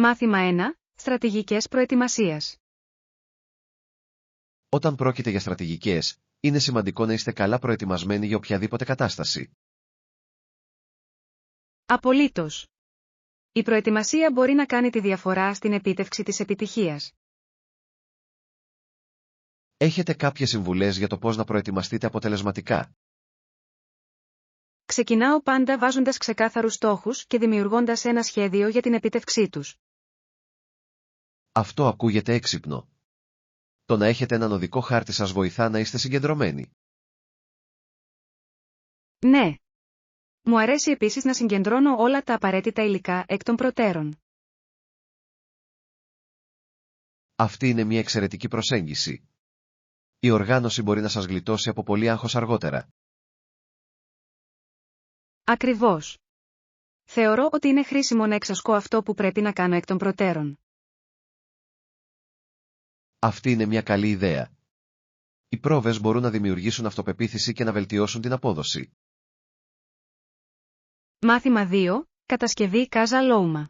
Μάθημα 1. Στρατηγικές προετοιμασίας. Όταν πρόκειται για στρατηγικές, είναι σημαντικό να είστε καλά προετοιμασμένοι για οποιαδήποτε κατάσταση. Απολύτως. Η προετοιμασία μπορεί να κάνει τη διαφορά στην επίτευξη της επιτυχίας. Έχετε κάποιες συμβουλές για το πώς να προετοιμαστείτε αποτελεσματικά? Ξεκινάω πάντα βάζοντας ξεκάθαρους στόχους και δημιουργώντας ένα σχέδιο για την επίτευξή τους. Αυτό ακούγεται έξυπνο. Το να έχετε έναν οδικό χάρτη σας βοηθά να είστε συγκεντρωμένοι. Ναι. Μου αρέσει επίσης να συγκεντρώνω όλα τα απαραίτητα υλικά εκ των προτέρων. Αυτή είναι μια εξαιρετική προσέγγιση. Η οργάνωση μπορεί να σας γλιτώσει από πολύ άγχος αργότερα. Ακριβώς. Θεωρώ ότι είναι χρήσιμο να εξασκώ αυτό που πρέπει να κάνω εκ των προτέρων. Αυτή είναι μια καλή ιδέα. Οι πρόβες μπορούν να δημιουργήσουν αυτοπεποίθηση και να βελτιώσουν την απόδοση. Μάθημα 2. Κατασκευή Casa Loma.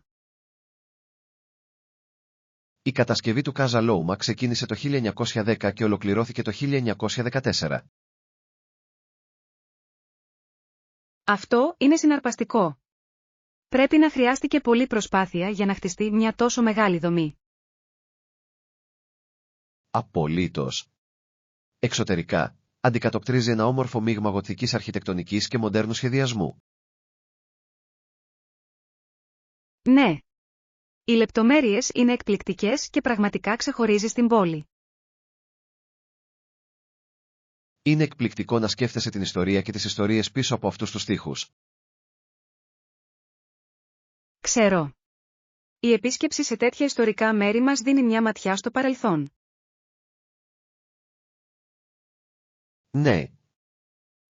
Η κατασκευή του Casa Loma ξεκίνησε το 1910 και ολοκληρώθηκε το 1914. Αυτό είναι συναρπαστικό. Πρέπει να χρειάστηκε πολλή προσπάθεια για να χτιστεί μια τόσο μεγάλη δομή. Απολύτως. Εξωτερικά, αντικατοπτρίζει ένα όμορφο μείγμα γοτθικής αρχιτεκτονικής και μοντέρνου σχεδιασμού. Ναι. Οι λεπτομέρειες είναι εκπληκτικές και πραγματικά ξεχωρίζει στην πόλη. Είναι εκπληκτικό να σκέφτεσαι την ιστορία και τις ιστορίες πίσω από αυτούς τους τοίχους. Ξέρω. Η επίσκεψη σε τέτοια ιστορικά μέρη μας δίνει μια ματιά στο παρελθόν. Ναι.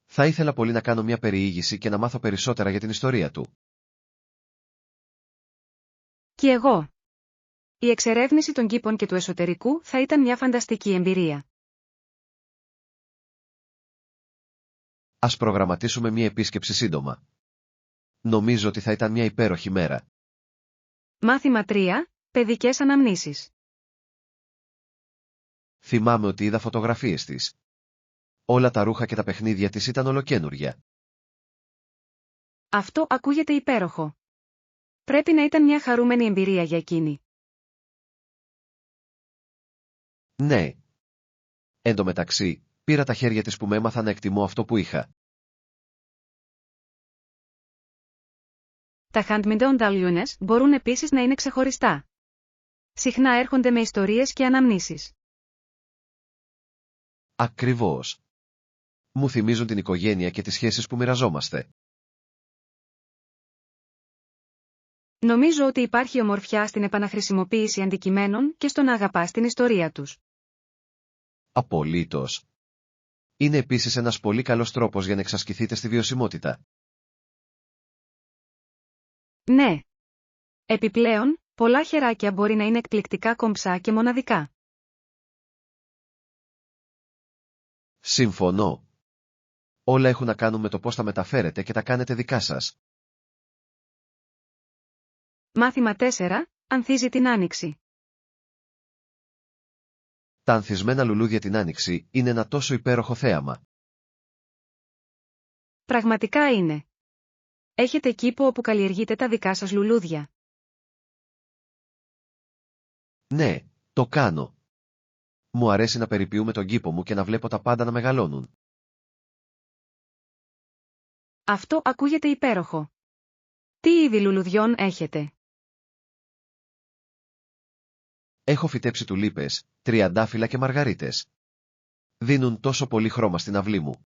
Θα ήθελα πολύ να κάνω μια περιήγηση και να μάθω περισσότερα για την ιστορία του. Και εγώ. Η εξερεύνηση των κήπων και του εσωτερικού θα ήταν μια φανταστική εμπειρία. Ας προγραμματίσουμε μια επίσκεψη σύντομα. Νομίζω ότι θα ήταν μια υπέροχη μέρα. Μάθημα 3. Παιδικές αναμνήσεις. Θυμάμαι ότι είδα φωτογραφίες της. Όλα τα ρούχα και τα παιχνίδια της ήταν ολοκαίνουργια. Αυτό ακούγεται υπέροχο. Πρέπει να ήταν μια χαρούμενη εμπειρία για εκείνη. Ναι. Εν τω μεταξύ, πήρα τα χέρια της που με έμαθα να εκτιμώ αυτό που είχα. Τα handmade μπορούν επίσης να είναι ξεχωριστά. Συχνά έρχονται με ιστορίες και αναμνήσεις. Ακριβώς. Μου θυμίζουν την οικογένεια και τις σχέσεις που μοιραζόμαστε. Νομίζω ότι υπάρχει ομορφιά στην επαναχρησιμοποίηση αντικειμένων και στο να αγαπάς την ιστορία τους. Απολύτως. Είναι επίσης ένας πολύ καλός τρόπος για να εξασκηθείτε στη βιωσιμότητα. Ναι. Επιπλέον, πολλά χεράκια μπορεί να είναι εκπληκτικά κομψά και μοναδικά. Συμφωνώ. Όλα έχουν να κάνουν με το πώς τα μεταφέρετε και τα κάνετε δικά σας. Μάθημα 4. Ανθίζει την άνοιξη. Τα ανθισμένα λουλούδια την άνοιξη είναι ένα τόσο υπέροχο θέαμα. Πραγματικά είναι. Έχετε κήπο όπου καλλιεργείτε τα δικά σας λουλούδια. Ναι, το κάνω. Μου αρέσει να περιποιούμε τον κήπο μου και να βλέπω τα πάντα να μεγαλώνουν. Αυτό ακούγεται υπέροχο. Τι είδη λουλουδιών έχετε? Έχω φυτέψει τουλίπες, τριαντάφυλλα και μαργαρίτες. Δίνουν τόσο πολύ χρώμα στην αυλή μου.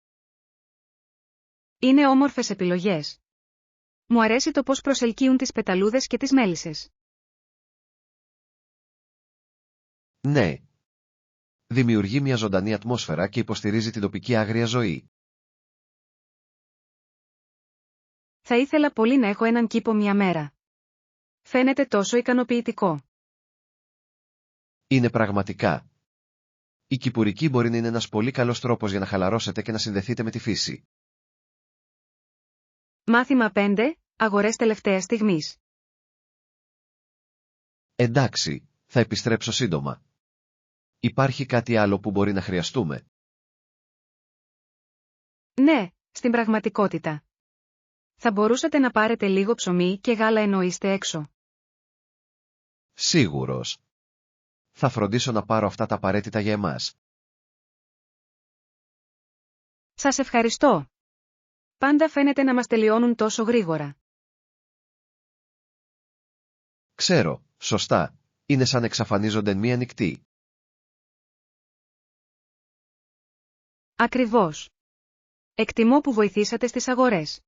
Είναι όμορφες επιλογές. Μου αρέσει το πώς προσελκύουν τις πεταλούδες και τις μέλισσες. Ναι. Δημιουργεί μια ζωντανή ατμόσφαιρα και υποστηρίζει την τοπική άγρια ζωή. Θα ήθελα πολύ να έχω έναν κήπο μια μέρα. Φαίνεται τόσο ικανοποιητικό. Είναι πραγματικά. Η κυπουρική μπορεί να είναι ένας πολύ καλός τρόπος για να χαλαρώσετε και να συνδεθείτε με τη φύση. Μάθημα 5. Αγορές τελευταίας στιγμής. Εντάξει, θα επιστρέψω σύντομα. Υπάρχει κάτι άλλο που μπορεί να χρειαστούμε? Ναι, στην πραγματικότητα. Θα μπορούσατε να πάρετε λίγο ψωμί και γάλα ενώ είστε έξω. Σίγουρος. Θα φροντίσω να πάρω αυτά τα απαραίτητα για εμάς. Σας ευχαριστώ. Πάντα φαίνεται να μας τελειώνουν τόσο γρήγορα. Ξέρω, σωστά. Είναι σαν εξαφανίζονται μία νυχτή. Ακριβώς. Εκτιμώ που βοηθήσατε στις αγορές.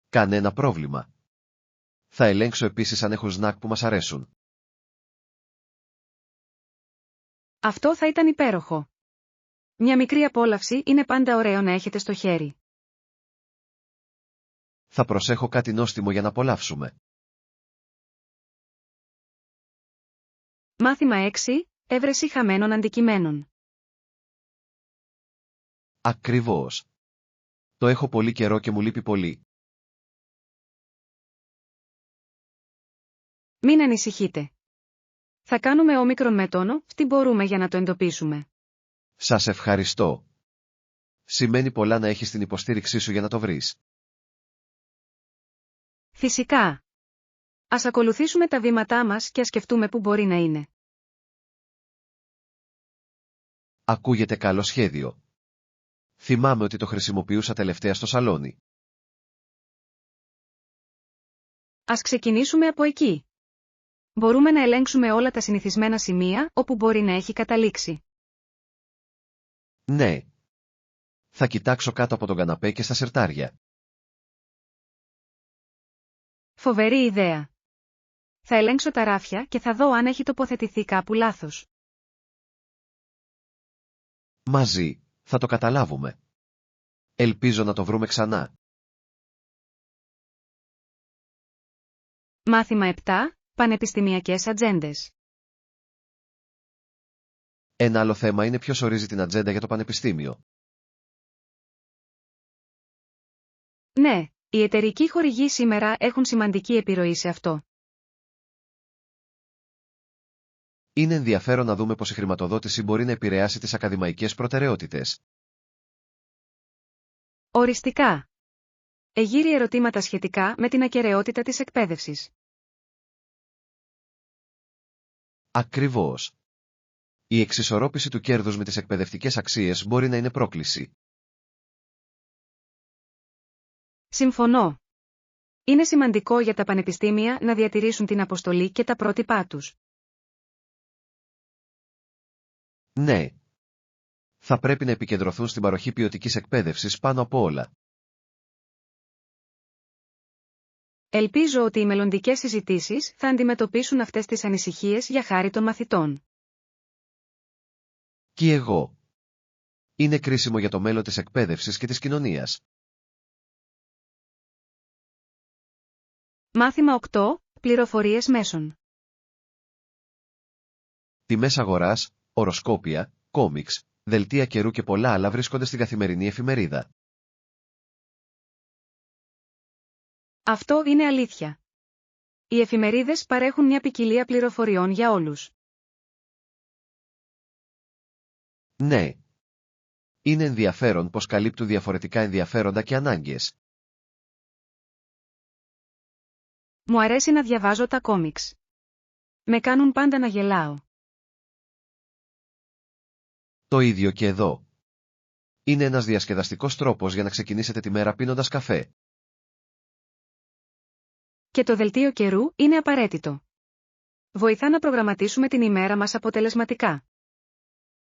Κανένα πρόβλημα. Θα ελέγξω επίσης αν έχουν σνακ που μας αρέσουν. Αυτό θα ήταν υπέροχο. Μια μικρή απόλαυση είναι πάντα ωραίο να έχετε στο χέρι. Θα προσέχω κάτι νόστιμο για να απολαύσουμε. Μάθημα 6. Έβρεση χαμένων αντικειμένων. Ακριβώς. Το έχω πολύ καιρό και μου λείπει πολύ. Μην ανησυχείτε. Θα κάνουμε όμικρον με τόνο, τι μπορούμε για να το εντοπίσουμε. Σας ευχαριστώ. Σημαίνει πολλά να έχεις την υποστήριξή σου για να το βρεις. Φυσικά. Ας ακολουθήσουμε τα βήματά μας και ας σκεφτούμε πού μπορεί να είναι. Ακούγεται καλό σχέδιο. Θυμάμαι ότι το χρησιμοποιούσα τελευταία στο σαλόνι. Ας ξεκινήσουμε από εκεί. Μπορούμε να ελέγξουμε όλα τα συνηθισμένα σημεία όπου μπορεί να έχει καταλήξει. Ναι. Θα κοιτάξω κάτω από τον καναπέ και στα σερτάρια. Φοβερή ιδέα. Θα ελέγξω τα ράφια και θα δω αν έχει τοποθετηθεί κάπου λάθος. Μαζί, θα το καταλάβουμε. Ελπίζω να το βρούμε ξανά. Μάθημα 7. Πανεπιστημιακές ατζέντες. Ένα άλλο θέμα είναι ποιος ορίζει την ατζέντα για το πανεπιστήμιο. Ναι, οι εταιρικοί χορηγοί σήμερα έχουν σημαντική επιρροή σε αυτό. Είναι ενδιαφέρον να δούμε πως η χρηματοδότηση μπορεί να επηρεάσει τις ακαδημαϊκές προτεραιότητες. Οριστικά. Εγείρει ερωτήματα σχετικά με την ακεραιότητα της εκπαίδευσης. Ακριβώς. Η εξισορρόπηση του κέρδους με τις εκπαιδευτικές αξίες μπορεί να είναι πρόκληση. Συμφωνώ. Είναι σημαντικό για τα πανεπιστήμια να διατηρήσουν την αποστολή και τα πρότυπά τους. Ναι. Θα πρέπει να επικεντρωθούν στην παροχή ποιοτικής εκπαίδευσης πάνω από όλα. Ελπίζω ότι οι μελλοντικές συζητήσεις θα αντιμετωπίσουν αυτές τις ανησυχίες για χάρη των μαθητών. Και εγώ. Είναι κρίσιμο για το μέλλον της εκπαίδευσης και της κοινωνίας. Μάθημα 8. Πληροφορίες μέσων. Τιμές αγοράς, οροσκόπια, κόμιξ, δελτία καιρού και πολλά άλλα βρίσκονται στην καθημερινή εφημερίδα. Αυτό είναι αλήθεια. Οι εφημερίδες παρέχουν μια ποικιλία πληροφοριών για όλους. Ναι. Είναι ενδιαφέρον πως καλύπτουν διαφορετικά ενδιαφέροντα και ανάγκες. Μου αρέσει να διαβάζω τα κόμιξ. Με κάνουν πάντα να γελάω. Το ίδιο και εδώ. Είναι ένας διασκεδαστικός τρόπος για να ξεκινήσετε τη μέρα πίνοντας καφέ. Και το δελτίο καιρού είναι απαραίτητο. Βοηθά να προγραμματίσουμε την ημέρα μας αποτελεσματικά.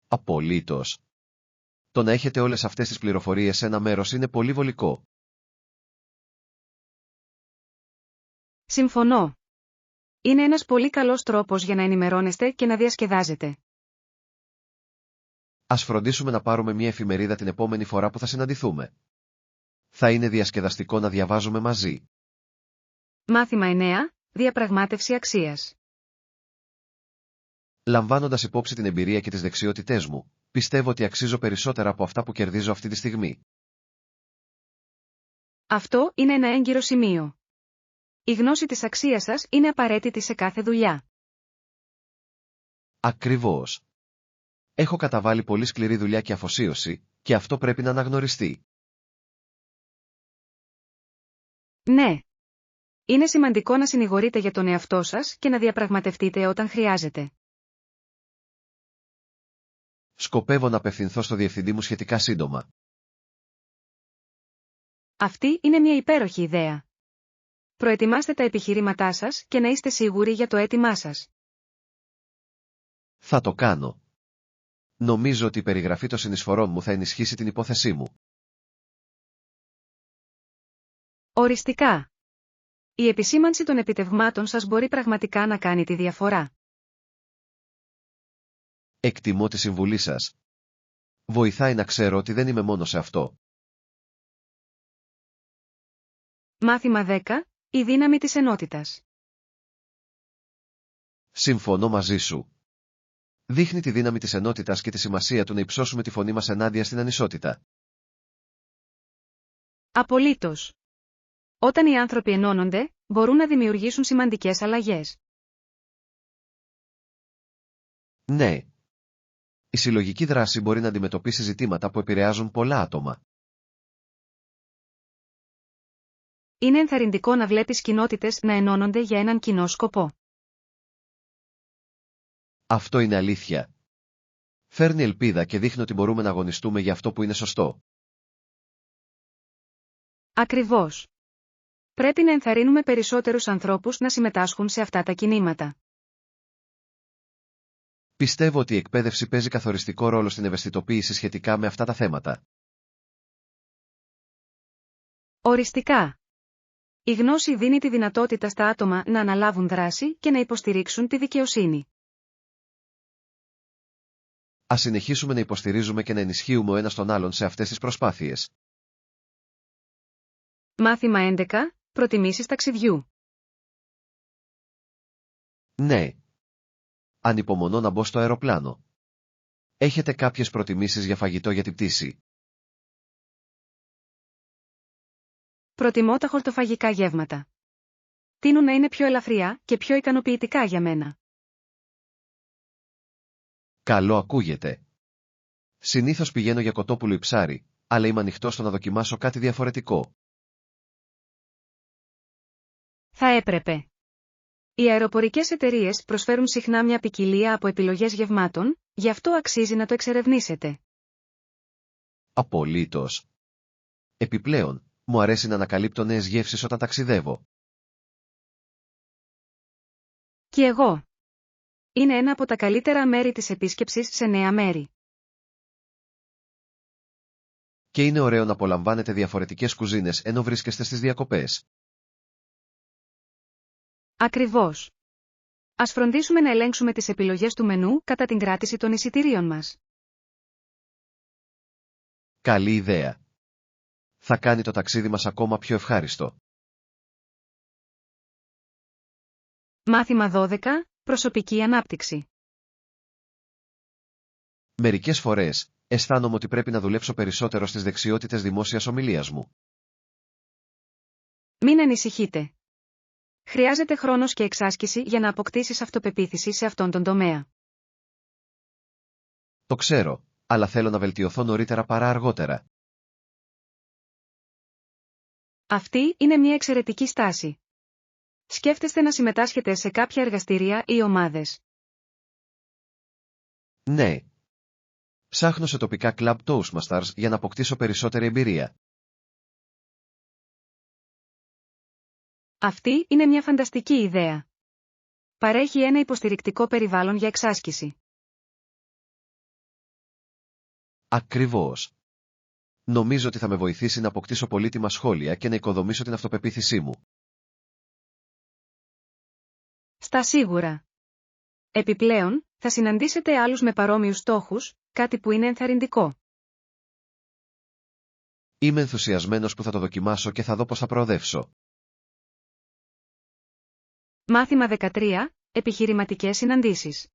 Απολύτως. Το να έχετε όλες αυτές τις πληροφορίες σε ένα μέρος είναι πολύ βολικό. Συμφωνώ. Είναι ένας πολύ καλός τρόπος για να ενημερώνεστε και να διασκεδάζετε. Ας φροντίσουμε να πάρουμε μια εφημερίδα την επόμενη φορά που θα συναντηθούμε. Θα είναι διασκεδαστικό να διαβάζουμε μαζί. Μάθημα 9. Διαπραγμάτευση αξίας. Λαμβάνοντας υπόψη την εμπειρία και τις δεξιότητές μου, πιστεύω ότι αξίζω περισσότερα από αυτά που κερδίζω αυτή τη στιγμή. Αυτό είναι ένα έγκυρο σημείο. Η γνώση της αξίας σας είναι απαραίτητη σε κάθε δουλειά. Ακριβώς. Έχω καταβάλει πολύ σκληρή δουλειά και αφοσίωση, και αυτό πρέπει να αναγνωριστεί. Ναι. Είναι σημαντικό να συνηγορείτε για τον εαυτό σας και να διαπραγματευτείτε όταν χρειάζεται. Σκοπεύω να απευθυνθώ στο διευθυντή μου σχετικά σύντομα. Αυτή είναι μια υπέροχη ιδέα. Προετοιμάστε τα επιχειρήματά σας και να είστε σίγουροι για το αίτημά σας. Θα το κάνω. Νομίζω ότι η περιγραφή των συνεισφορών μου θα ενισχύσει την υπόθεσή μου. Οριστικά. Η επισήμανση των επιτευγμάτων σας μπορεί πραγματικά να κάνει τη διαφορά. Εκτιμώ τη συμβουλή σας. Βοηθάει να ξέρω ότι δεν είμαι μόνο σε αυτό. Μάθημα 10. Η δύναμη της ενότητας. Συμφωνώ μαζί σου. Δείχνει τη δύναμη της ενότητας και τη σημασία του να υψώσουμε τη φωνή μας ενάντια στην ανισότητα. Απολύτως. Όταν οι άνθρωποι ενώνονται, μπορούν να δημιουργήσουν σημαντικές αλλαγές. Ναι. Η συλλογική δράση μπορεί να αντιμετωπίσει ζητήματα που επηρεάζουν πολλά άτομα. Είναι ενθαρρυντικό να βλέπεις κοινότητες να ενώνονται για έναν κοινό σκοπό. Αυτό είναι αλήθεια. Φέρνει ελπίδα και δείχνει ότι μπορούμε να αγωνιστούμε για αυτό που είναι σωστό. Ακριβώς. Πρέπει να ενθαρρύνουμε περισσότερους ανθρώπους να συμμετάσχουν σε αυτά τα κινήματα. Πιστεύω ότι η εκπαίδευση παίζει καθοριστικό ρόλο στην ευαισθητοποίηση σχετικά με αυτά τα θέματα. Οριστικά. Η γνώση δίνει τη δυνατότητα στα άτομα να αναλάβουν δράση και να υποστηρίξουν τη δικαιοσύνη. Ας συνεχίσουμε να υποστηρίζουμε και να ενισχύουμε ο ένας τον άλλον σε αυτές τις προσπάθειες. Μάθημα 11. Προτιμήσεις ταξιδιού. Ναι. Ανυπομονώ να μπω στο αεροπλάνο. Έχετε κάποιες προτιμήσεις για φαγητό για την πτήση? Προτιμώ τα χορτοφαγικά γεύματα. Τείνουν να είναι πιο ελαφριά και πιο ικανοποιητικά για μένα. Καλό ακούγεται. Συνήθως πηγαίνω για κοτόπουλο ή ψάρι, αλλά είμαι ανοιχτός στο να δοκιμάσω κάτι διαφορετικό. Θα έπρεπε. Οι αεροπορικές εταιρείες προσφέρουν συχνά μια ποικιλία από επιλογές γευμάτων, γι' αυτό αξίζει να το εξερευνήσετε. Απολύτως. Επιπλέον, μου αρέσει να ανακαλύπτω νέες γεύσεις όταν ταξιδεύω. Κι εγώ. Είναι ένα από τα καλύτερα μέρη της επίσκεψης σε νέα μέρη. Και είναι ωραίο να απολαμβάνετε διαφορετικές κουζίνες ενώ βρίσκεστε στις διακοπές. Ακριβώς. Ας φροντίσουμε να ελέγξουμε τις επιλογές του μενού κατά την κράτηση των εισιτηρίων μας. Καλή ιδέα. Θα κάνει το ταξίδι μας ακόμα πιο ευχάριστο. Μάθημα 12. Προσωπική ανάπτυξη. Μερικές φορές, αισθάνομαι ότι πρέπει να δουλέψω περισσότερο στις δεξιότητες δημόσιας ομιλίας μου. Μην ανησυχείτε. Χρειάζεται χρόνος και εξάσκηση για να αποκτήσεις αυτοπεποίθηση σε αυτόν τον τομέα. Το ξέρω, αλλά θέλω να βελτιωθώ νωρίτερα παρά αργότερα. Αυτή είναι μια εξαιρετική στάση. Σκέφτεστε να συμμετάσχετε σε κάποια εργαστήρια ή ομάδες. Ναι. Ψάχνω σε τοπικά Club Toastmasters για να αποκτήσω περισσότερη εμπειρία. Αυτή είναι μια φανταστική ιδέα. Παρέχει ένα υποστηρικτικό περιβάλλον για εξάσκηση. Ακριβώς. Νομίζω ότι θα με βοηθήσει να αποκτήσω πολύτιμα σχόλια και να οικοδομήσω την αυτοπεποίθησή μου. Στα σίγουρα. Επιπλέον, θα συναντήσετε άλλους με παρόμοιους στόχους, κάτι που είναι ενθαρρυντικό. Είμαι ενθουσιασμένος που θα το δοκιμάσω και θα δω πώς θα προοδεύσω. Μάθημα 13. Επιχειρηματικές συναντήσεις.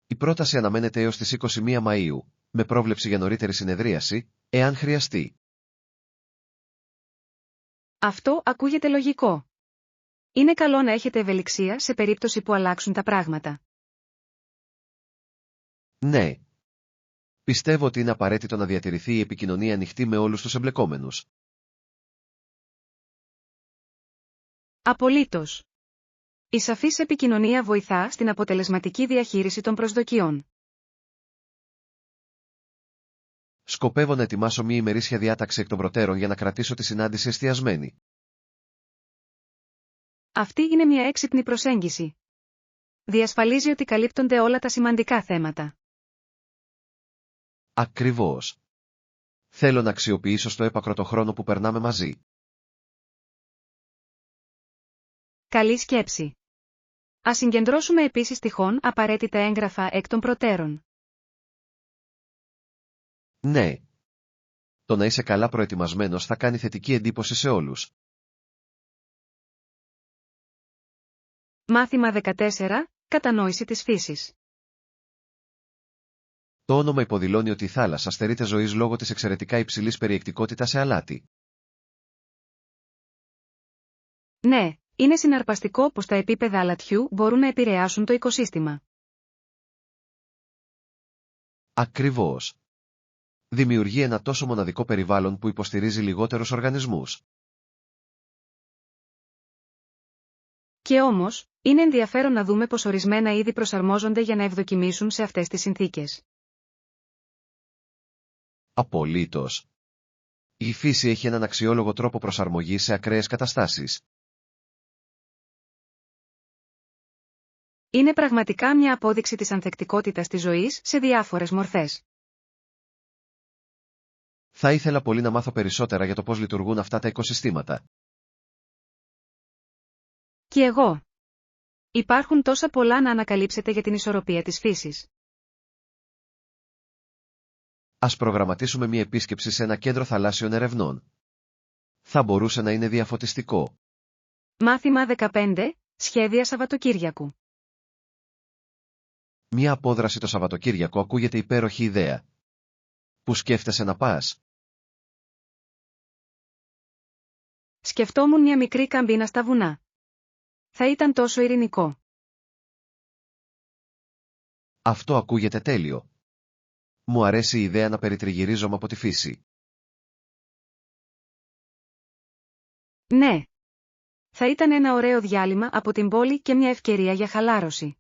Η πρόταση αναμένεται έως τις 21 Μαΐου, με πρόβλεψη για νωρίτερη συνεδρίαση, εάν χρειαστεί. Αυτό ακούγεται λογικό. Είναι καλό να έχετε ευελιξία σε περίπτωση που αλλάξουν τα πράγματα. Ναι. Πιστεύω ότι είναι απαραίτητο να διατηρηθεί η επικοινωνία ανοιχτή με όλους τους εμπλεκόμενους. Απολύτως. Η σαφής επικοινωνία βοηθά στην αποτελεσματική διαχείριση των προσδοκιών. Σκοπεύω να ετοιμάσω μια ημερήσια διάταξη εκ των προτέρων για να κρατήσω τη συνάντηση εστιασμένη. Αυτή είναι μια έξυπνη προσέγγιση. Διασφαλίζει ότι καλύπτονται όλα τα σημαντικά θέματα. Ακριβώς. Θέλω να αξιοποιήσω στο έπακρο το χρόνο που περνάμε μαζί. Καλή σκέψη. Ας συγκεντρώσουμε επίσης τυχόν απαραίτητα έγγραφα εκ των προτέρων. Ναι. Το να είσαι καλά προετοιμασμένος θα κάνει θετική εντύπωση σε όλους. Μάθημα 14. Κατανόηση της φύσης. Το όνομα υποδηλώνει ότι η θάλασσα στερείται ζωής λόγω της εξαιρετικά υψηλής περιεκτικότητας σε αλάτι. Ναι, είναι συναρπαστικό πως τα επίπεδα αλατιού μπορούν να επηρεάσουν το οικοσύστημα. Ακριβώς. Δημιουργεί ένα τόσο μοναδικό περιβάλλον που υποστηρίζει λιγότερους οργανισμούς. Και όμως, είναι ενδιαφέρον να δούμε πως ορισμένα είδη προσαρμόζονται για να ευδοκιμήσουν σε αυτές τις συνθήκες. Απολύτως. Η φύση έχει έναν αξιόλογο τρόπο προσαρμογής σε ακραίες καταστάσεις. Είναι πραγματικά μια απόδειξη της ανθεκτικότητας της ζωής σε διάφορες μορφές. Θα ήθελα πολύ να μάθω περισσότερα για το πώς λειτουργούν αυτά τα οικοσυστήματα. Και εγώ. Υπάρχουν τόσα πολλά να ανακαλύψετε για την ισορροπία της φύσης. Ας προγραμματίσουμε μια επίσκεψη σε ένα κέντρο θαλάσσιων ερευνών. Θα μπορούσε να είναι διαφωτιστικό. Μάθημα 15. Σχέδια Σαββατοκύριακου. Μια απόδραση το Σαββατοκύριακο ακούγεται υπέροχη ιδέα. Πού σκέφτεσαι να πας? Σκεφτόμουν μια μικρή καμπίνα στα βουνά. Θα ήταν τόσο ειρηνικό. Αυτό ακούγεται τέλειο. Μου αρέσει η ιδέα να περιτριγυρίζομαι από τη φύση. Ναι. Θα ήταν ένα ωραίο διάλειμμα από την πόλη και μια ευκαιρία για χαλάρωση.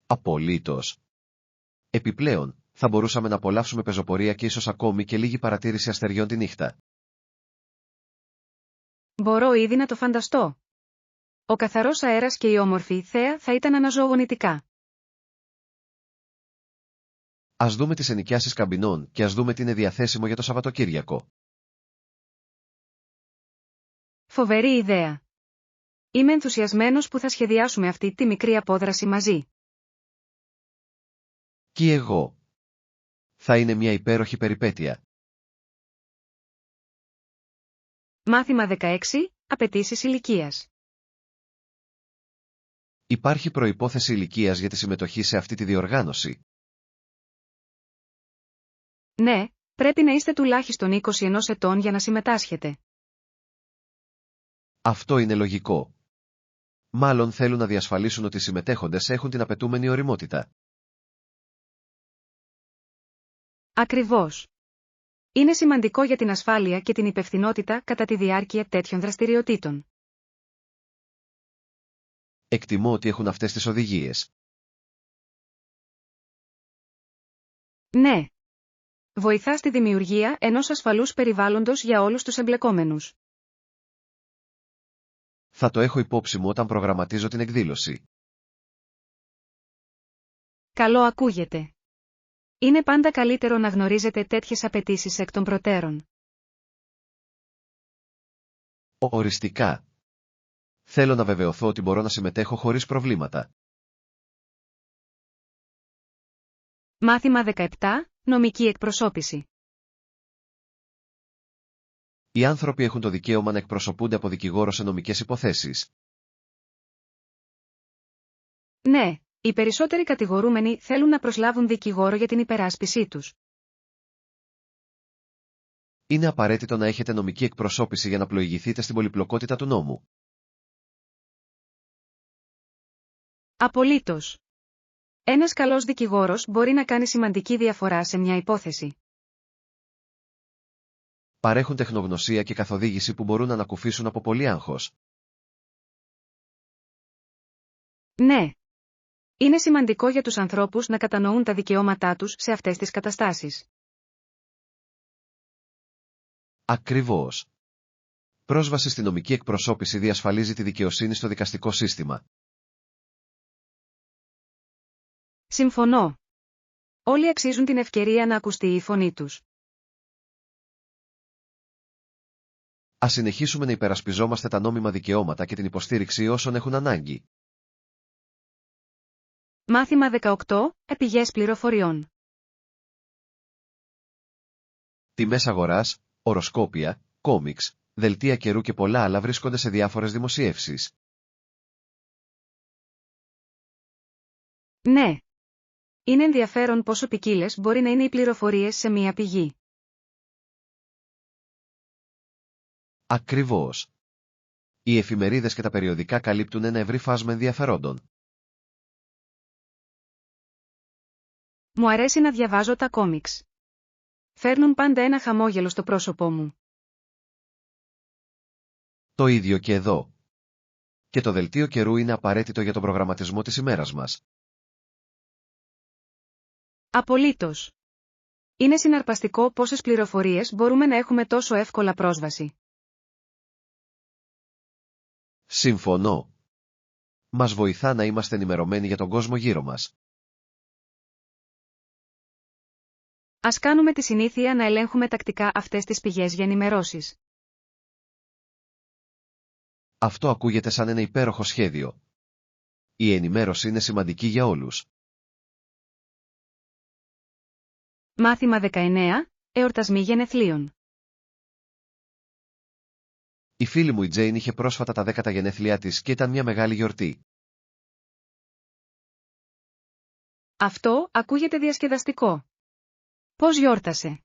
Απολύτως. Επιπλέον, θα μπορούσαμε να απολαύσουμε πεζοπορία και ίσως ακόμη και λίγη παρατήρηση αστεριών τη νύχτα. Μπορώ ήδη να το φανταστώ. Ο καθαρός αέρας και η όμορφη θέα θα ήταν αναζωογονητικά. Ας δούμε τις ενοικιάσεις καμπινών και ας δούμε τι είναι διαθέσιμο για το Σαββατοκύριακο. Φοβερή ιδέα. Είμαι ενθουσιασμένος που θα σχεδιάσουμε αυτή τη μικρή απόδραση μαζί. Και εγώ. Θα είναι μια υπέροχη περιπέτεια. Μάθημα 16. Απαιτήσεις ηλικίας. Υπάρχει προϋπόθεση ηλικίας για τη συμμετοχή σε αυτή τη διοργάνωση? Ναι, πρέπει να είστε τουλάχιστον 21 ετών για να συμμετάσχετε. Αυτό είναι λογικό. Μάλλον θέλουν να διασφαλίσουν ότι οι συμμετέχοντες έχουν την απαιτούμενη ωριμότητα. Ακριβώς. Είναι σημαντικό για την ασφάλεια και την υπευθυνότητα κατά τη διάρκεια τέτοιων δραστηριοτήτων. Εκτιμώ ότι έχουν αυτές τις οδηγίες. Ναι. Βοηθά στη δημιουργία ενός ασφαλούς περιβάλλοντος για όλους τους εμπλεκόμενους. Θα το έχω υπόψη μου όταν προγραμματίζω την εκδήλωση. Καλό ακούγεται. Είναι πάντα καλύτερο να γνωρίζετε τέτοιες απαιτήσεις εκ των προτέρων. Οριστικά. Θέλω να βεβαιωθώ ότι μπορώ να συμμετέχω χωρίς προβλήματα. Μάθημα 17. Νομική εκπροσώπηση. Οι άνθρωποι έχουν το δικαίωμα να εκπροσωπούνται από δικηγόρο σε νομικές υποθέσεις. Ναι, οι περισσότεροι κατηγορούμενοι θέλουν να προσλάβουν δικηγόρο για την υπεράσπισή τους. Είναι απαραίτητο να έχετε νομική εκπροσώπηση για να πλοηγηθείτε στην πολυπλοκότητα του νόμου. Απολύτως. Ένας καλός δικηγόρος μπορεί να κάνει σημαντική διαφορά σε μια υπόθεση. Παρέχουν τεχνογνωσία και καθοδήγηση που μπορούν να ανακουφίσουν από πολύ άγχος. Ναι. Είναι σημαντικό για τους ανθρώπους να κατανοούν τα δικαιώματά τους σε αυτές τις καταστάσεις. Ακριβώς. Πρόσβαση στη νομική εκπροσώπηση διασφαλίζει τη δικαιοσύνη στο δικαστικό σύστημα. Συμφωνώ. Όλοι αξίζουν την ευκαιρία να ακουστεί η φωνή τους. Ας συνεχίσουμε να υπερασπιζόμαστε τα νόμιμα δικαιώματα και την υποστήριξη όσων έχουν ανάγκη. Μάθημα 18. Πηγές πληροφοριών. Τιμές αγοράς, οροσκόπια, κόμιξ, δελτία καιρού και πολλά άλλα βρίσκονται σε διάφορες δημοσιεύσεις. Ναι. Είναι ενδιαφέρον πόσο ποικίλες μπορεί να είναι οι πληροφορίες σε μία πηγή. Ακριβώς. Οι εφημερίδες και τα περιοδικά καλύπτουν ένα ευρύ φάσμα ενδιαφερόντων. Μου αρέσει να διαβάζω τα κόμιξ. Φέρνουν πάντα ένα χαμόγελο στο πρόσωπό μου. Το ίδιο και εδώ. Και το δελτίο καιρού είναι απαραίτητο για τον προγραμματισμό της ημέρας μας. Απολύτως. Είναι συναρπαστικό πόσες πληροφορίες μπορούμε να έχουμε τόσο εύκολα πρόσβαση. Συμφωνώ. Μας βοηθά να είμαστε ενημερωμένοι για τον κόσμο γύρω μας. Ας κάνουμε τη συνήθεια να ελέγχουμε τακτικά αυτές τις πηγές για ενημερώσεις. Αυτό ακούγεται σαν ένα υπέροχο σχέδιο. Η ενημέρωση είναι σημαντική για όλους. Μάθημα 19. Εορτασμοί γενεθλίων. Η φίλη μου η Τζέιν είχε πρόσφατα τα 10 γενέθλιά της και ήταν μια μεγάλη γιορτή. Αυτό ακούγεται διασκεδαστικό. Πώς γιόρτασε?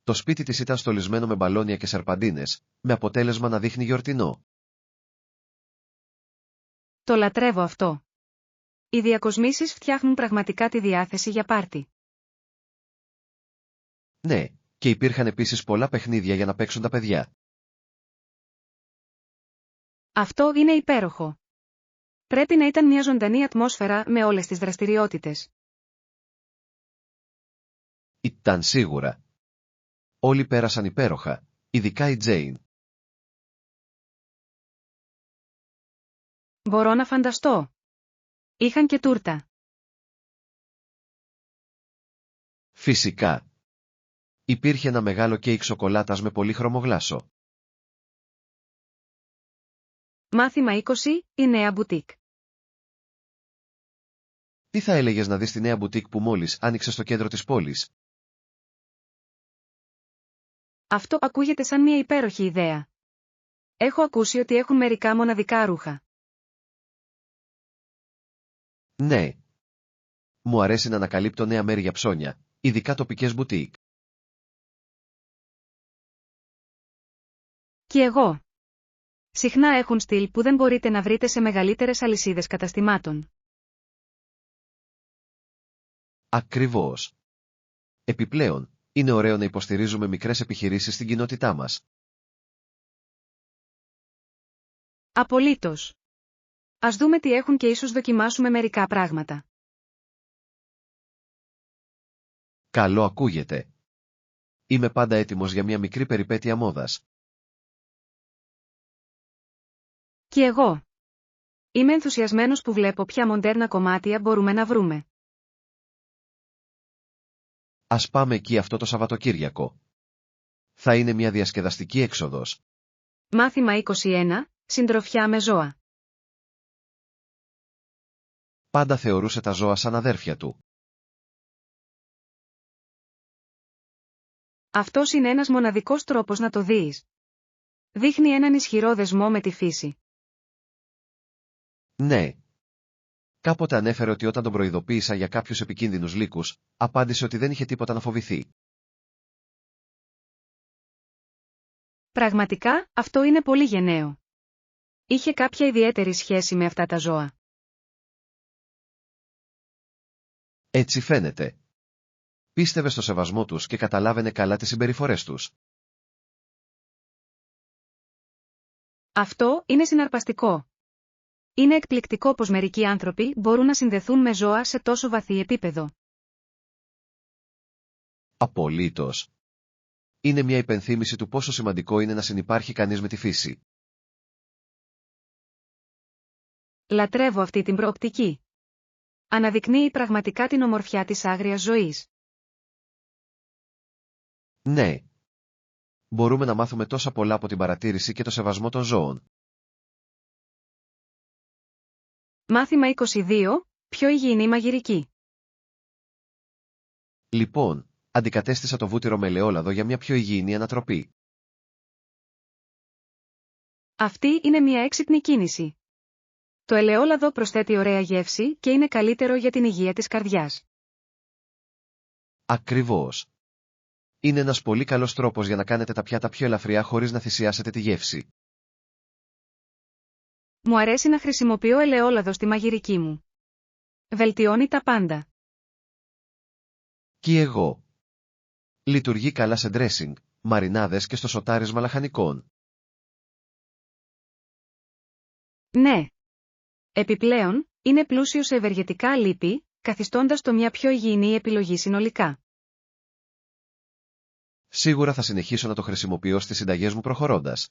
Το σπίτι της ήταν στολισμένο με μπαλόνια και σερπαντίνες, με αποτέλεσμα να δείχνει γιορτινό. Το λατρεύω αυτό. Οι διακοσμήσεις φτιάχνουν πραγματικά τη διάθεση για πάρτι. Ναι, και υπήρχαν επίσης πολλά παιχνίδια για να παίξουν τα παιδιά. Αυτό είναι υπέροχο. Πρέπει να ήταν μια ζωντανή ατμόσφαιρα με όλες τις δραστηριότητες. Ήταν σίγουρα. Όλοι πέρασαν υπέροχα, ειδικά η Τζέιν. Μπορώ να φανταστώ. Είχαν και τούρτα. Φυσικά. Υπήρχε ένα μεγάλο κέικ σοκολάτας με πολύχρωμο γλάσο. Μάθημα 20. Η νέα μπουτίκ. Τι θα έλεγες να δεις τη νέα μπουτίκ που μόλις άνοιξε στο κέντρο της πόλης? Αυτό ακούγεται σαν μια υπέροχη ιδέα. Έχω ακούσει ότι έχουν μερικά μοναδικά ρούχα. Ναι. Μου αρέσει να ανακαλύπτω νέα μέρη για ψώνια, ειδικά τοπικές μπουτίκ. Κι εγώ. Συχνά έχουν στυλ που δεν μπορείτε να βρείτε σε μεγαλύτερες αλυσίδες καταστημάτων. Ακριβώς. Επιπλέον, είναι ωραίο να υποστηρίζουμε μικρές επιχειρήσεις στην κοινότητά μας. Απολύτως. Ας δούμε τι έχουν και ίσως δοκιμάσουμε μερικά πράγματα. Καλό ακούγεται. Είμαι πάντα έτοιμος για μια μικρή περιπέτεια μόδας. Κι εγώ. Είμαι ενθουσιασμένος που βλέπω ποια μοντέρνα κομμάτια μπορούμε να βρούμε. Ας πάμε εκεί αυτό το Σαββατοκύριακο. Θα είναι μια διασκεδαστική έξοδος. Μάθημα 21. Συντροφιά με ζώα. Πάντα θεωρούσε τα ζώα σαν αδέρφια του. Αυτός είναι ένας μοναδικός τρόπος να το δεις. Δείχνει έναν ισχυρό δεσμό με τη φύση. Ναι. Κάποτε ανέφερε ότι όταν τον προειδοποίησα για κάποιους επικίνδυνους λύκους, απάντησε ότι δεν είχε τίποτα να φοβηθεί. Πραγματικά, αυτό είναι πολύ γενναίο. Είχε κάποια ιδιαίτερη σχέση με αυτά τα ζώα. Έτσι φαίνεται. Πίστευε στο σεβασμό τους και καταλάβαινε καλά τις συμπεριφορές τους. Αυτό είναι συναρπαστικό. Είναι εκπληκτικό πως μερικοί άνθρωποι μπορούν να συνδεθούν με ζώα σε τόσο βαθύ επίπεδο. Απολύτως. Είναι μια υπενθύμηση του πόσο σημαντικό είναι να συνυπάρχει κανείς με τη φύση. Λατρεύω αυτή την προοπτική. Αναδεικνύει πραγματικά την ομορφιά της άγριας ζωής. Ναι. Μπορούμε να μάθουμε τόσα πολλά από την παρατήρηση και το σεβασμό των ζώων. Μάθημα 22. Πιο υγιεινή μαγειρική. Λοιπόν, αντικατέστησα το βούτυρο με ελαιόλαδο για μια πιο υγιεινή ανατροπή. Αυτή είναι μια έξυπνη κίνηση. Το ελαιόλαδο προσθέτει ωραία γεύση και είναι καλύτερο για την υγεία της καρδιάς. Ακριβώς. Είναι ένας πολύ καλός τρόπος για να κάνετε τα πιάτα πιο ελαφριά χωρίς να θυσιάσετε τη γεύση. Μου αρέσει να χρησιμοποιώ ελαιόλαδο στη μαγειρική μου. Βελτιώνει τα πάντα. Κι εγώ. Λειτουργεί καλά σε ντρέσινγκ, μαρινάδες και στο σοτάρισμα λαχανικών. Ναι. Επιπλέον, είναι πλούσιο σε ευεργετικά λίπη, καθιστώντας το μια πιο υγιεινή επιλογή συνολικά. Σίγουρα θα συνεχίσω να το χρησιμοποιώ στις συνταγές μου προχωρώντας.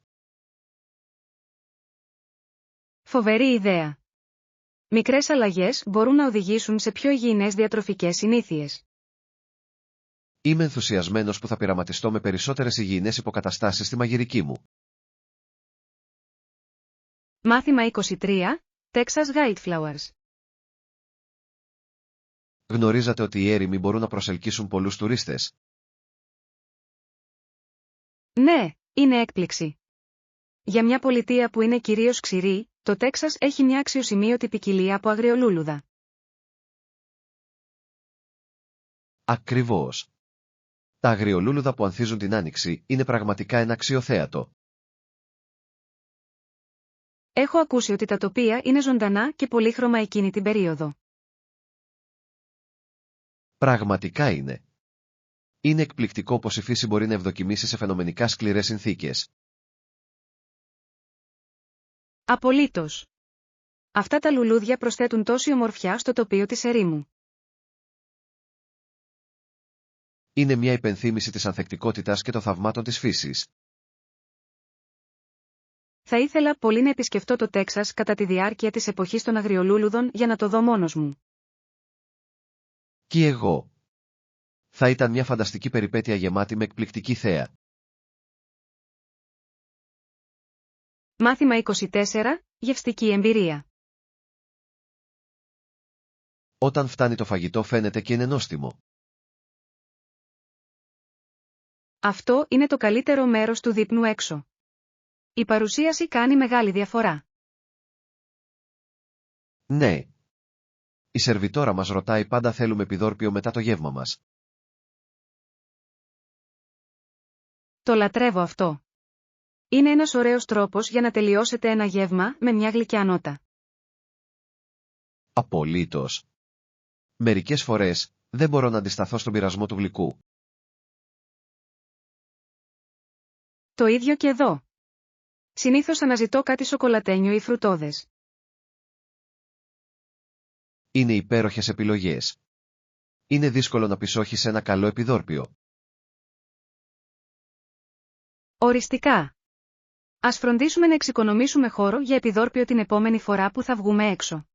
Φοβερή ιδέα. Μικρές αλλαγές μπορούν να οδηγήσουν σε πιο υγιεινές διατροφικές συνήθειες. Είμαι ενθουσιασμένος που θα πειραματιστώ με περισσότερες υγιεινές υποκαταστάσεις στη μαγειρική μου. Μάθημα 23. Texas Guideflowers. Γνωρίζατε ότι οι έρημοι μπορούν να προσελκύσουν πολλούς τουρίστες? Ναι, είναι έκπληξη. Για μια πολιτεία που είναι κυρίως ξηρή, το Τέξας έχει μια αξιοσημείωτη ποικιλία από αγριολούλουδα. Ακριβώς. Τα αγριολούλουδα που ανθίζουν την άνοιξη είναι πραγματικά ένα αξιοθέατο. Έχω ακούσει ότι τα τοπία είναι ζωντανά και πολύχρωμα εκείνη την περίοδο. Πραγματικά είναι. Είναι εκπληκτικό πως η φύση μπορεί να ευδοκιμήσει σε φαινομενικά σκληρές συνθήκες. Απολύτως. Αυτά τα λουλούδια προσθέτουν τόση ομορφιά στο τοπίο της ερήμου. Είναι μια υπενθύμηση της ανθεκτικότητας και των θαυμάτων της φύσης. Θα ήθελα πολύ να επισκεφτώ το Τέξας κατά τη διάρκεια της εποχής των αγριολούλουδων για να το δω μόνος μου. Κι εγώ. Θα ήταν μια φανταστική περιπέτεια γεμάτη με εκπληκτική θέα. Μάθημα 24. Γευστική εμπειρία. Όταν φτάνει το φαγητό φαίνεται και είναι νόστιμο. Αυτό είναι το καλύτερο μέρος του δείπνου έξω. Η παρουσίαση κάνει μεγάλη διαφορά. Ναι. Η σερβιτόρα μας ρωτάει πάντα θέλουμε επιδόρπιο μετά το γεύμα μας. Το λατρεύω αυτό. Είναι ένας ωραίος τρόπος για να τελειώσετε ένα γεύμα με μια γλυκιά νότα. Απολύτως. Μερικές φορές δεν μπορώ να αντισταθώ στον πειρασμό του γλυκού. Το ίδιο και εδώ. Συνήθως αναζητώ κάτι σοκολατένιο ή φρουτόδες. Είναι υπέροχες επιλογές. Είναι δύσκολο να πεισώχεις ένα καλό επιδόρπιο. Οριστικά. Ας φροντίσουμε να εξοικονομήσουμε χώρο για επιδόρπιο την επόμενη φορά που θα βγούμε έξω.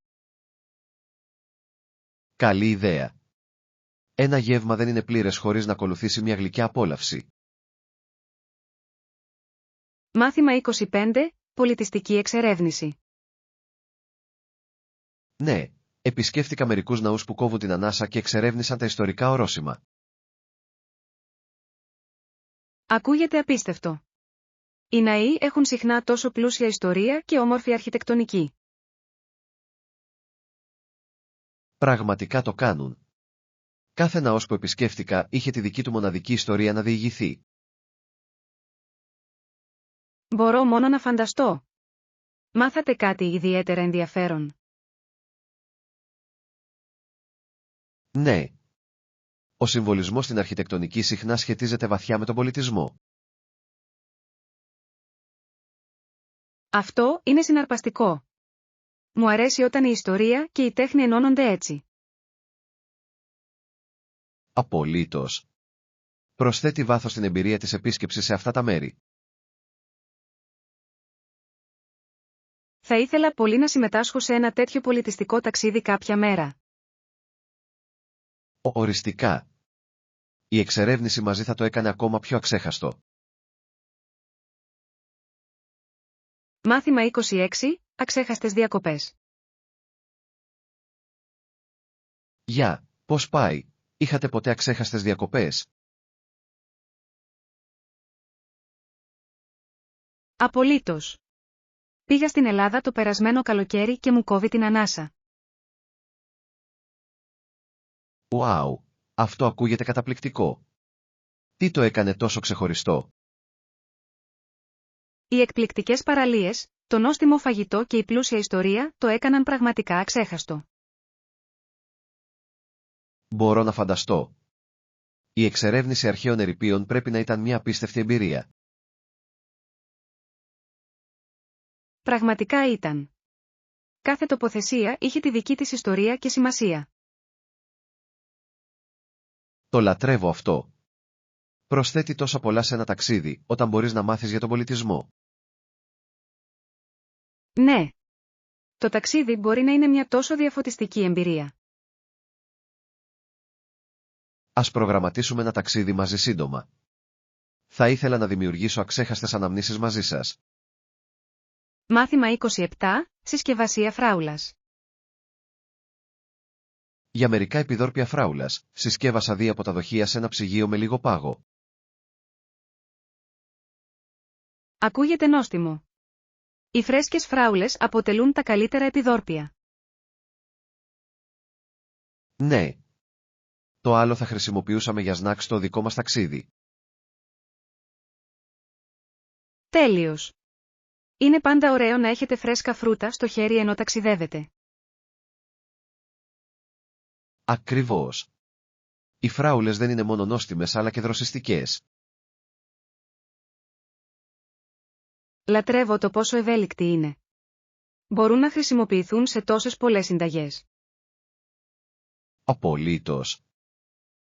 Καλή ιδέα. Ένα γεύμα δεν είναι πλήρες χωρίς να ακολουθήσει μια γλυκιά απόλαυση. Μάθημα 25. Πολιτιστική εξερεύνηση. Ναι, επισκέφτηκα μερικούς ναούς που κόβουν την ανάσα και εξερεύνησαν τα ιστορικά ορόσημα. Ακούγεται απίστευτο. Οι ναοί έχουν συχνά τόσο πλούσια ιστορία και όμορφη αρχιτεκτονική. Πραγματικά το κάνουν. Κάθε ναός που επισκέφτηκα είχε τη δική του μοναδική ιστορία να διηγηθεί. Μπορώ μόνο να φανταστώ. Μάθατε κάτι ιδιαίτερα ενδιαφέρον? Ναι. Ο συμβολισμός στην αρχιτεκτονική συχνά σχετίζεται βαθιά με τον πολιτισμό. Αυτό είναι συναρπαστικό. Μου αρέσει όταν η ιστορία και η τέχνη ενώνονται έτσι. Απολύτως. Προσθέτει βάθος στην εμπειρία της επίσκεψης σε αυτά τα μέρη. Θα ήθελα πολύ να συμμετάσχω σε ένα τέτοιο πολιτιστικό ταξίδι κάποια μέρα. Οριστικά. Η εξερεύνηση μαζί θα το έκανε ακόμα πιο αξέχαστο. Μάθημα 26. Αξέχαστες διακοπές. Γεια, πώς πάει? Είχατε ποτέ αξέχαστες διακοπές? Απολύτως. Πήγα στην Ελλάδα το περασμένο καλοκαίρι και μου κόβει την ανάσα. Ουάου, αυτό ακούγεται καταπληκτικό. Τι το έκανε τόσο ξεχωριστό? Οι εκπληκτικές παραλίες, το νόστιμο φαγητό και η πλούσια ιστορία το έκαναν πραγματικά αξέχαστο. Μπορώ να φανταστώ. Η εξερεύνηση αρχαίων ερειπίων πρέπει να ήταν μια απίστευτη εμπειρία. Πραγματικά ήταν. Κάθε τοποθεσία είχε τη δική της ιστορία και σημασία. Το λατρεύω αυτό. Προσθέτει τόσα πολλά σε ένα ταξίδι, όταν μπορείς να μάθεις για τον πολιτισμό. Ναι. Το ταξίδι μπορεί να είναι μια τόσο διαφωτιστική εμπειρία. Ας προγραμματίσουμε ένα ταξίδι μαζί σύντομα. Θα ήθελα να δημιουργήσω αξέχαστες αναμνήσεις μαζί σας. Μάθημα 27. Συσκευασία φράουλας. Για μερικά επιδόρπια φράουλας, συσκεύασα 2 από τα δοχεία σε ένα ψυγείο με λίγο πάγο. Ακούγεται νόστιμο. Οι φρέσκες φράουλες αποτελούν τα καλύτερα επιδόρπια. Ναι. Το άλλο θα χρησιμοποιούσαμε για σνακ στο δικό μας ταξίδι. Τέλειος. Είναι πάντα ωραίο να έχετε φρέσκα φρούτα στο χέρι ενώ ταξιδεύετε. Ακριβώς. Οι φράουλες δεν είναι μόνο νόστιμες αλλά και δροσιστικές. Λατρεύω το πόσο ευέλικτοι είναι. Μπορούν να χρησιμοποιηθούν σε τόσες πολλές συνταγές. Απολύτως.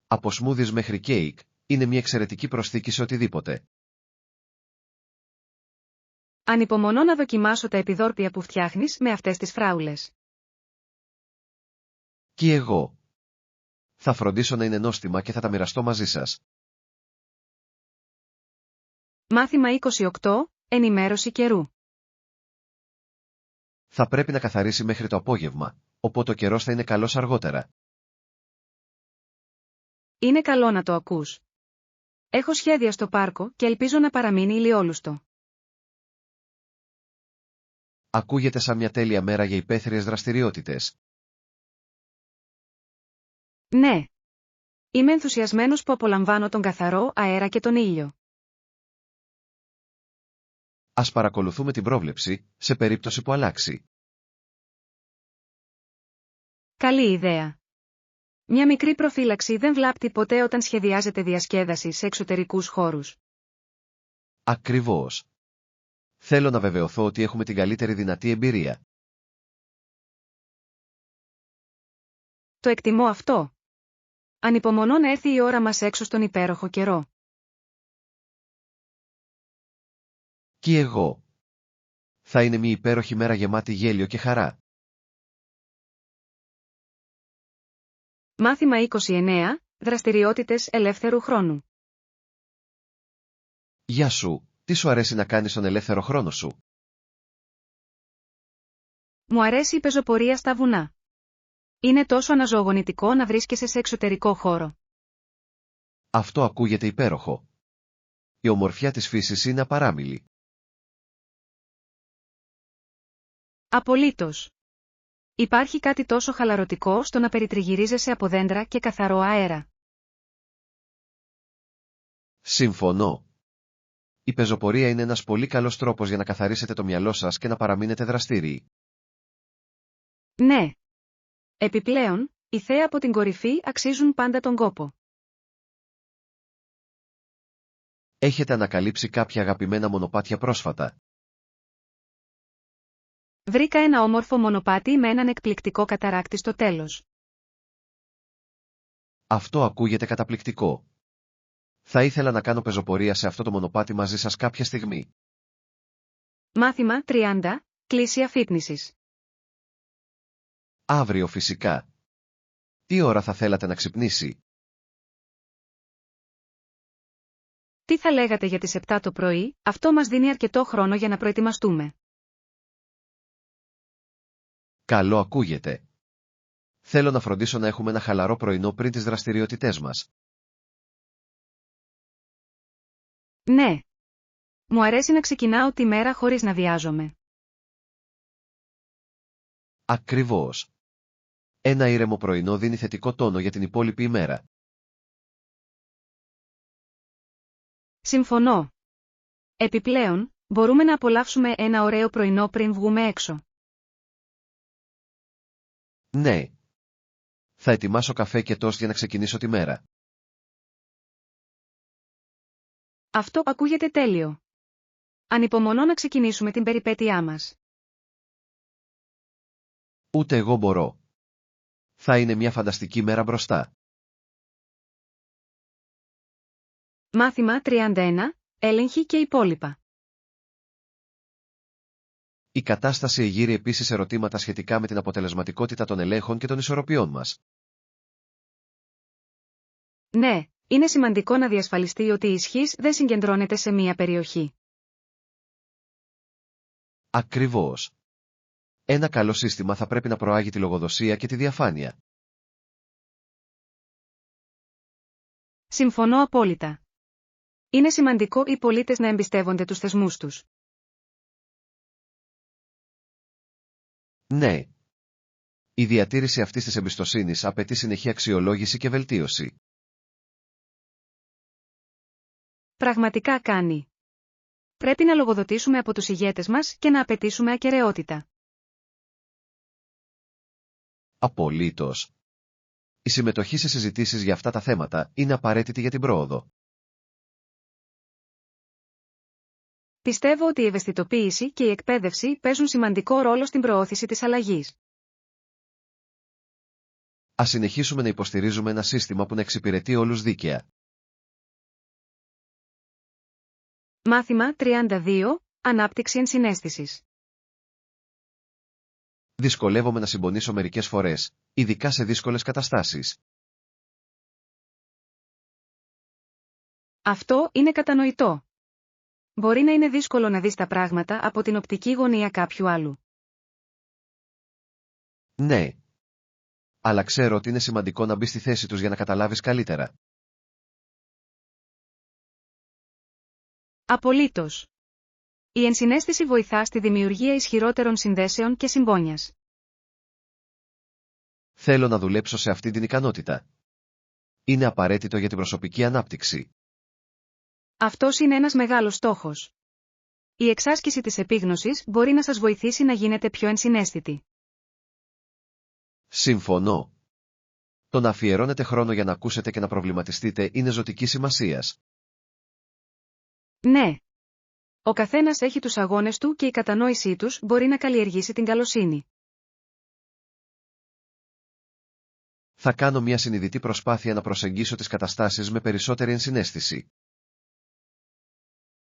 Από σμούδις μέχρι κέικ, είναι μια εξαιρετική προσθήκη σε οτιδήποτε. Ανυπομονώ να δοκιμάσω τα επιδόρπια που φτιάχνεις με αυτές τις φράουλες. Και εγώ. Θα φροντίσω να είναι νόστιμα και θα τα μοιραστώ μαζί σας. Μάθημα 28. Ενημέρωση καιρού. Θα πρέπει να καθαρίσει μέχρι το απόγευμα, οπότε ο καιρός θα είναι καλός αργότερα. Είναι καλό να το ακούς. Έχω σχέδια στο πάρκο και ελπίζω να παραμείνει ηλιόλουστο. Ακούγεται σαν μια τέλεια μέρα για υπαίθριες δραστηριότητες. Ναι. Είμαι ενθουσιασμένος που απολαμβάνω τον καθαρό αέρα και τον ήλιο. Ας παρακολουθούμε την πρόβλεψη, σε περίπτωση που αλλάξει. Καλή ιδέα. Μια μικρή προφύλαξη δεν βλάπτει ποτέ όταν σχεδιάζεται διασκέδαση σε εξωτερικούς χώρους. Ακριβώς. Θέλω να βεβαιωθώ ότι έχουμε την καλύτερη δυνατή εμπειρία. Το εκτιμώ αυτό. Ανυπομονώ να έρθει η ώρα μας έξω στον υπέροχο καιρό. Και εγώ. Θα είναι μια υπέροχη μέρα γεμάτη γέλιο και χαρά. Μάθημα 29. Δραστηριότητες ελεύθερου χρόνου. Γεια σου, τι σου αρέσει να κάνεις στον ελεύθερο χρόνο σου? Μου αρέσει η πεζοπορία στα βουνά. Είναι τόσο αναζωογονητικό να βρίσκεσαι σε εξωτερικό χώρο. Αυτό ακούγεται υπέροχο. Η ομορφιά της φύσης είναι απαράμιλη. Απολύτως. Υπάρχει κάτι τόσο χαλαρωτικό στο να περιτριγυρίζεσαι από δέντρα και καθαρό αέρα. Συμφωνώ. Η πεζοπορία είναι ένας πολύ καλός τρόπος για να καθαρίσετε το μυαλό σας και να παραμείνετε δραστήριοι. Ναι. Επιπλέον, οι θέοι από την κορυφή αξίζουν πάντα τον κόπο. Έχετε ανακαλύψει κάποια αγαπημένα μονοπάτια πρόσφατα? Βρήκα ένα όμορφο μονοπάτι με έναν εκπληκτικό καταράκτη στο τέλος. Αυτό ακούγεται καταπληκτικό. Θα ήθελα να κάνω πεζοπορία σε αυτό το μονοπάτι μαζί σας κάποια στιγμή. Μάθημα 30. Κλίση αφύπνισης. Αύριο φυσικά. Τι ώρα θα θέλατε να ξυπνήσει? Τι θα λέγατε για τις 7 το πρωί? Αυτό μας δίνει αρκετό χρόνο για να προετοιμαστούμε. Καλό ακούγεται. Θέλω να φροντίσω να έχουμε ένα χαλαρό πρωινό πριν τις δραστηριότητές μας. Ναι. Μου αρέσει να ξεκινάω τη μέρα χωρίς να βιάζομαι. Ακριβώς. Ένα ήρεμο πρωινό δίνει θετικό τόνο για την υπόλοιπη ημέρα. Συμφωνώ. Επιπλέον, μπορούμε να απολαύσουμε ένα ωραίο πρωινό πριν βγούμε έξω. Ναι. Θα ετοιμάσω καφέ και τόστ για να ξεκινήσω τη μέρα. Αυτό ακούγεται τέλειο. Ανυπομονώ να ξεκινήσουμε την περιπέτειά μας. Ούτε εγώ μπορώ. Θα είναι μια φανταστική μέρα μπροστά. Μάθημα 31. Έλεγχοι και υπόλοιπα. Η κατάσταση εγείρει επίσης ερωτήματα σχετικά με την αποτελεσματικότητα των ελέγχων και των ισορροπιών μας. Ναι, είναι σημαντικό να διασφαλιστεί ότι η ισχύς δεν συγκεντρώνεται σε μία περιοχή. Ακριβώς. Ένα καλό σύστημα θα πρέπει να προάγει τη λογοδοσία και τη διαφάνεια. Συμφωνώ απόλυτα. Είναι σημαντικό οι πολίτες να εμπιστεύονται τους θεσμούς τους. Ναι. Η διατήρηση αυτής της εμπιστοσύνης απαιτεί συνεχή αξιολόγηση και βελτίωση. Πραγματικά κάνει. Πρέπει να λογοδοτήσουμε από τους ηγέτες μας και να απαιτήσουμε ακεραιότητα. Απολύτως. Η συμμετοχή σε συζητήσεις για αυτά τα θέματα είναι απαραίτητη για την πρόοδο. Πιστεύω ότι η ευαισθητοποίηση και η εκπαίδευση παίζουν σημαντικό ρόλο στην προώθηση της αλλαγής. Ας συνεχίσουμε να υποστηρίζουμε ένα σύστημα που να εξυπηρετεί όλους δίκαια. Μάθημα 32. Ανάπτυξη ενσυναίσθησης. Δυσκολεύομαι να συμπονήσω μερικές φορές, ειδικά σε δύσκολες καταστάσεις. Αυτό είναι κατανοητό. Μπορεί να είναι δύσκολο να δεις τα πράγματα από την οπτική γωνία κάποιου άλλου. Ναι. Αλλά ξέρω ότι είναι σημαντικό να μπει στη θέση τους για να καταλάβεις καλύτερα. Απολύτως. Η ενσυναίσθηση βοηθά στη δημιουργία ισχυρότερων συνδέσεων και συμπόνιας. Θέλω να δουλέψω σε αυτή την ικανότητα. Είναι απαραίτητο για την προσωπική ανάπτυξη. Αυτός είναι ένας μεγάλος στόχος. Η εξάσκηση της επίγνωσης μπορεί να σας βοηθήσει να γίνετε πιο ενσυναίσθητοι. Συμφωνώ. Το να αφιερώνετε χρόνο για να ακούσετε και να προβληματιστείτε είναι ζωτικής σημασίας. Ναι. Ο καθένας έχει τους αγώνες του και η κατανόησή τους μπορεί να καλλιεργήσει την καλοσύνη. Θα κάνω μια συνειδητή προσπάθεια να προσεγγίσω τις καταστάσεις με περισσότερη ενσυναίσθηση.